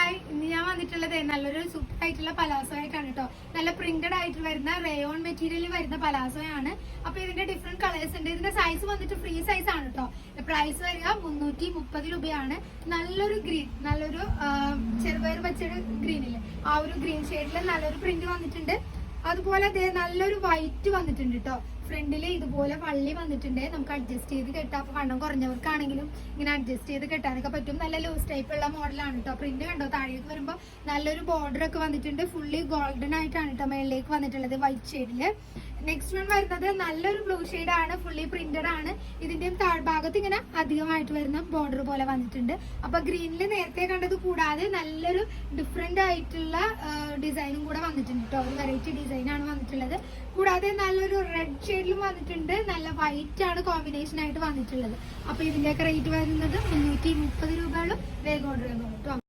Hi, ഇന്ന് ഞാൻ വന്നിട്ടുള്ളത് നല്ലൊരു സൂപ്പർ ആയിട്ടുള്ള പലാസോ ആയിട്ടാണ് കേട്ടോ. നല്ല പ്രിന്റഡ് ആയിട്ട് വരുന്ന റേയോൺ മെറ്റീരിയൽ വരുന്ന പലാസോ ആണ്. അപ്പൊ ഇതിന്റെ ഡിഫറെന്റ് കളേഴ്സ് ഉണ്ട്. ഇതിന്റെ സൈസ് വന്നിട്ട് ഫ്രീ സൈസ് ആണ് കേട്ടോ. പ്രൈസ് വരിക 330 രൂപയാണ്. നല്ലൊരു ഗ്രീൻ, നല്ലൊരു ചെറുപയർ പച്ചയുടെ ഗ്രീനില് ആ ഒരു ഗ്രീൻ ഷെയ്ഡില് നല്ലൊരു പ്രിന്റ് വന്നിട്ടുണ്ട്. അതുപോലെ നല്ലൊരു വൈറ്റ് വന്നിട്ടുണ്ട് കേട്ടോ. ഫ്രണ്ടില് ഇതുപോലെ വള്ളി വന്നിട്ടുണ്ട്. നമുക്ക് അഡ്ജസ്റ്റ് ചെയ്ത് കെട്ടാം. അപ്പൊ വണ്ണം കുറഞ്ഞവർക്കാണെങ്കിലും ഇങ്ങനെ അഡ്ജസ്റ്റ് ചെയ്ത് കെട്ടാനൊക്കെ പറ്റും. നല്ല ലൂസ് ടൈപ്പ് ഉള്ള മോഡലാണ് കേട്ടോ. പ്രിന്റ് കണ്ടോ, താഴേക്ക് വരുമ്പോൾ നല്ലൊരു ബോർഡർ ഒക്കെ വന്നിട്ടുണ്ട്. ഫുള്ളി ഗോൾഡൻ ആയിട്ടാണ് കേട്ടോ മേളിലേക്ക് വന്നിട്ടുള്ളത് വൈറ്റ് ഷെയ്ഡില്. നെക്സ്റ്റ് വൺ വരുന്നത് നല്ലൊരു ബ്ലൂ ഷെയ്ഡ് ആണ്. ഫുള്ളി പ്രിന്റഡ് ആണ്. ഇതിന്റെയും താഴ്ഭാഗത്ത് ഇങ്ങനെ അധികമായിട്ട് വരുന്ന ബോർഡർ പോലെ വന്നിട്ടുണ്ട്. അപ്പൊ ഗ്രീനിൽ നേരത്തെ കണ്ടത് കൂടാതെ നല്ലൊരു ഡിഫറെന്റ് ആയിട്ടുള്ള ഡിസൈനും കൂടെ വന്നിട്ടുണ്ട് കേട്ടോ. ഒരു വെറൈറ്റി ഡിസൈൻ ആണ് വന്നിട്ടുള്ളത്. കൂടാതെ നല്ലൊരു റെഡ് ഷെയ്ഡിലും വന്നിട്ടുണ്ട്. നല്ല വൈറ്റ് ആണ് കോമ്പിനേഷൻ ആയിട്ട് വന്നിട്ടുള്ളത്. അപ്പൊ ഇതിന്റെയൊക്കെ റേറ്റ് വരുന്നത് 330 രൂപയോളം. വേഗം ഓർഡർ ചെയ്തോളൂ കേട്ടോ.